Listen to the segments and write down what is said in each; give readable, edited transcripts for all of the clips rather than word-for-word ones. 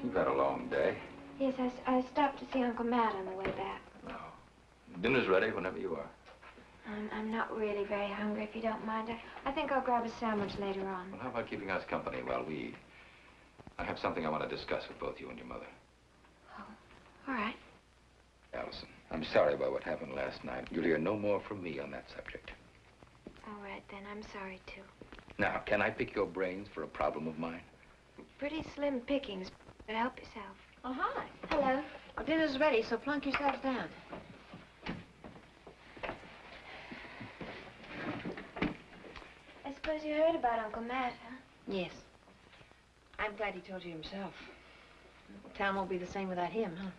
You've had a long day. Yes, I stopped to see Uncle Matt on the way back. No. Dinner's ready whenever you are. I'm not really very hungry, if you don't mind. I think I'll grab a sandwich later on. Well, how about keeping us company while we eat? I have something I want to discuss with both you and your mother. Oh, all right. Allison, I'm sorry about what happened last night. You'll hear no more from me on that subject. All right, then. I'm sorry, too. Now, can I pick your brains for a problem of mine? Pretty slim pickings, but help yourself. Oh, hi. Hello. Well, dinner's ready, so plunk yourselves down. I suppose you heard about Uncle Matt, huh? Yes. I'm glad he told you himself. Town won't be the same without him, huh?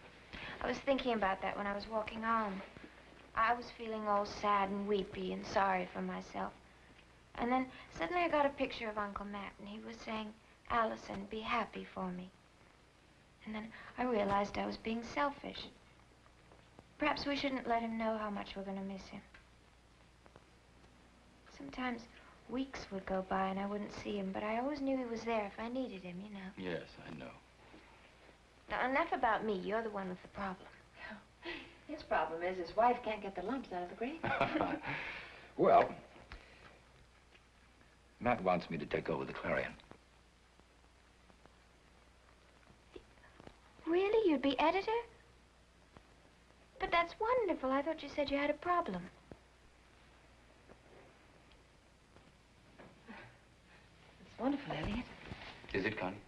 I was thinking about that when I was walking home. I was feeling all sad and weepy and sorry for myself. And then suddenly I got a picture of Uncle Matt, and he was saying, "Allison, be happy for me." And then I realized I was being selfish. Perhaps we shouldn't let him know how much we're going to miss him. Sometimes weeks would go by and I wouldn't see him, but I always knew he was there if I needed him, you know. Yes, I know. Now, enough about me. You're the one with the problem. His problem is his wife can't get the lumps out of the grave. Well, Matt wants me to take over the Clarion. Really? You'd be editor? But that's wonderful. I thought you said you had a problem. It's wonderful, Elliot. Is it, Connie?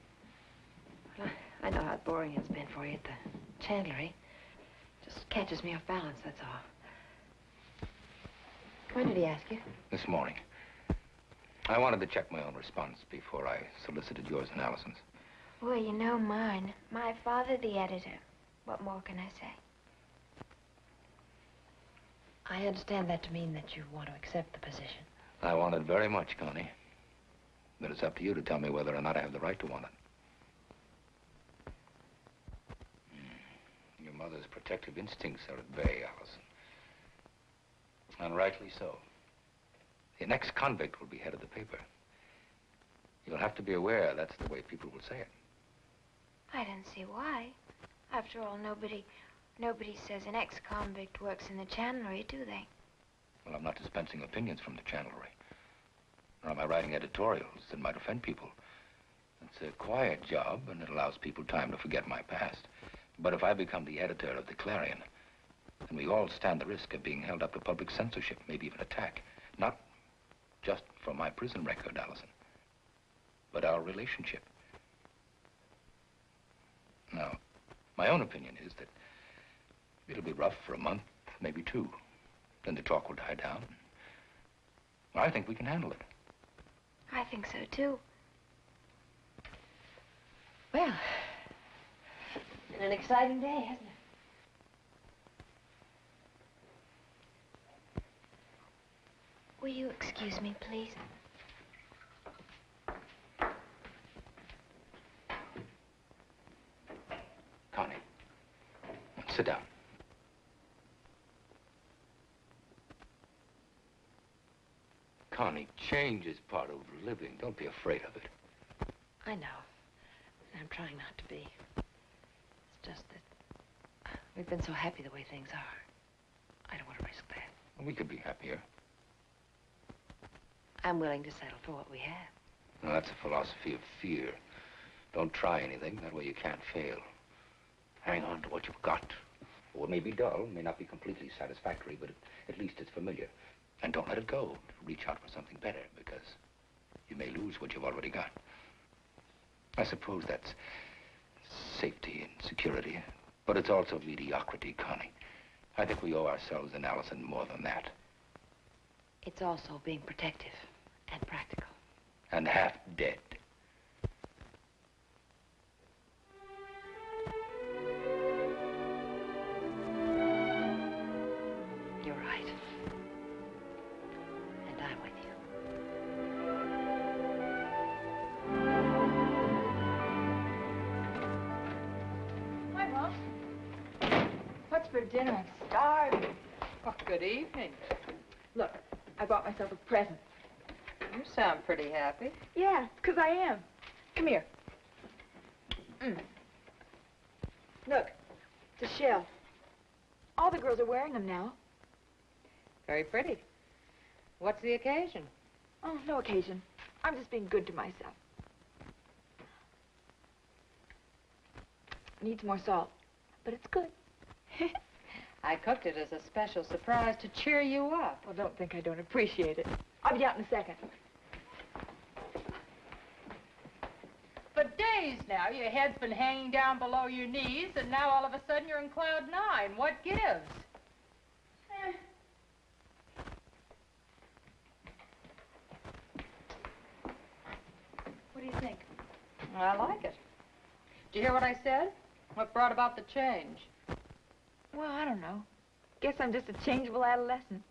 Well, I know how boring it's been for you at the chandlery. Just catches me off balance, that's all. When did he ask you? This morning. I wanted to check my own response before I solicited yours and Allison's. Well, you know mine. My father, the editor. What more can I say? I understand that to mean that you want to accept the position. I want it very much, Connie. But it's up to you to tell me whether or not I have the right to want it. Your mother's protective instincts are at bay, Allison. And rightly so. The next convict will be head of the paper. You'll have to be aware that's the way people will say it. I don't see why. After all, nobody says an ex-convict works in the chandlery, do they? Well, I'm not dispensing opinions from the chandlery. Nor am I writing editorials that might offend people. It's a quiet job, and it allows people time to forget my past. But if I become the editor of the Clarion, then we all stand the risk of being held up to public censorship, maybe even attack. Not just for my prison record, Allison, but our relationship. Now, my own opinion is that it'll be rough for a month, maybe two. Then the talk will die down. I think we can handle it. I think so, too. Well, been an exciting day, hasn't it? Will you excuse me, please? Connie, sit down. Connie, change is part of living. Don't be afraid of it. I know. I'm trying not to be. It's just that we've been so happy the way things are. I don't want to risk that. We could be happier. I'm willing to settle for what we have. Now, that's a philosophy of fear. Don't try anything. That way you can't fail. Hang on to what you've got. Oh, it may be dull, may not be completely satisfactory, but at least it's familiar. And don't let it go. Reach out for something better, because you may lose what you've already got. I suppose that's safety and security, but it's also mediocrity, Connie. I think we owe ourselves and Allison more than that. It's also being protective and practical. And half dead. You're right. And I'm with you. Hi, Mom. What's for dinner? I'm starving. Oh, good evening. Look, I bought myself a present. You sound pretty happy. Yeah, it's 'cause I am. Come here. shelf. All the girls are wearing them now. Very pretty. What's the occasion? Oh, no occasion. I'm just being good to myself. Needs more salt, but it's good. I cooked it as a special surprise to cheer you up. Well, don't think I don't appreciate it. I'll be out in a second. For days now, your head's been hanging down below your knees, and now all of a sudden you're in cloud nine. What gives? What do you think? I like it. Did you hear what I said? What brought about the change? Well, I don't know. Guess I'm just a changeable adolescent.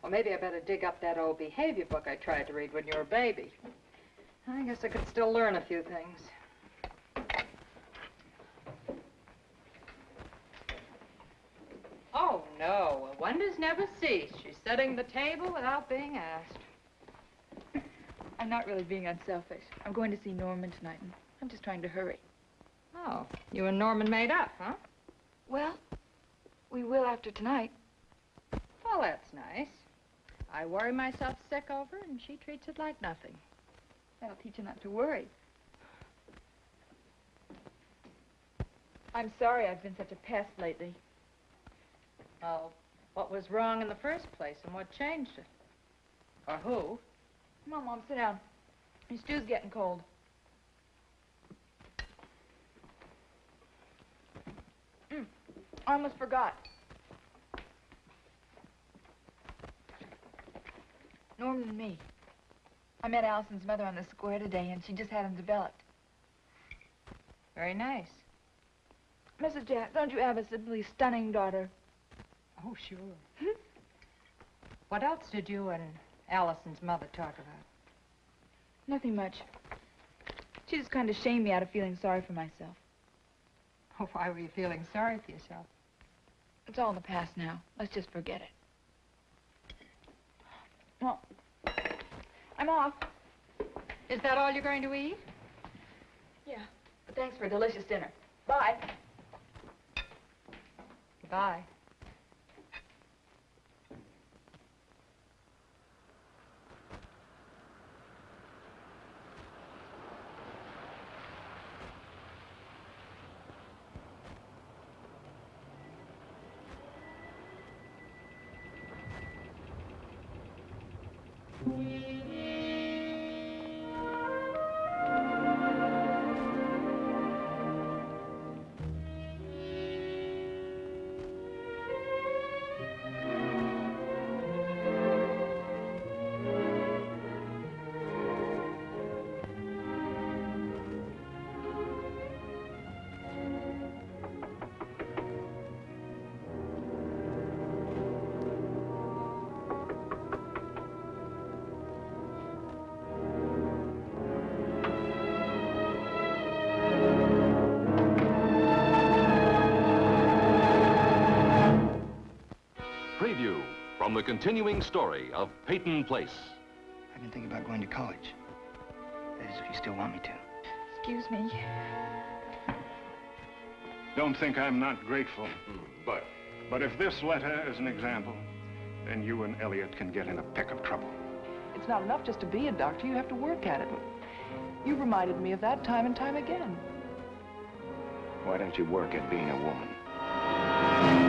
Well, maybe I better dig up that old behavior book I tried to read when you were a baby. I guess I could still learn a few things. Oh, no. Wonders never cease. She's setting the table without being asked. I'm not really being unselfish. I'm going to see Norman tonight, and I'm just trying to hurry. Oh, you and Norman made up, huh? Well, we will after tonight. Well, that's nice. I worry myself sick over it, and she treats it like nothing. That'll teach you not to worry. I'm sorry I've been such a pest lately. Well, what was wrong in the first place, and what changed it? Or who? Come on, Mom, sit down. Your stew's getting cold. I almost forgot. Norman and me. I met Allison's mother on the square today, and she just had him developed. Very nice. Mrs. Jack, don't you have a simply stunning daughter? Oh, sure. What else did you and Allison's mother talk about? Nothing much. She just kind of shamed me out of feeling sorry for myself. Oh, why were you feeling sorry for yourself? It's all in the past now. Let's just forget it. Well, I'm off. Is that all you're going to eat? Yeah, but thanks for a delicious dinner. Bye. Goodbye. Preview from the continuing story of Peyton Place. I've been thinking about going to college. That is, if you still want me to. Excuse me. Don't think I'm not grateful. But But if this letter is an example, then you and Elliot can get in a peck of trouble. It's not enough just to be a doctor. You have to work at it. You reminded me of that time and time again. Why don't you work at being a woman?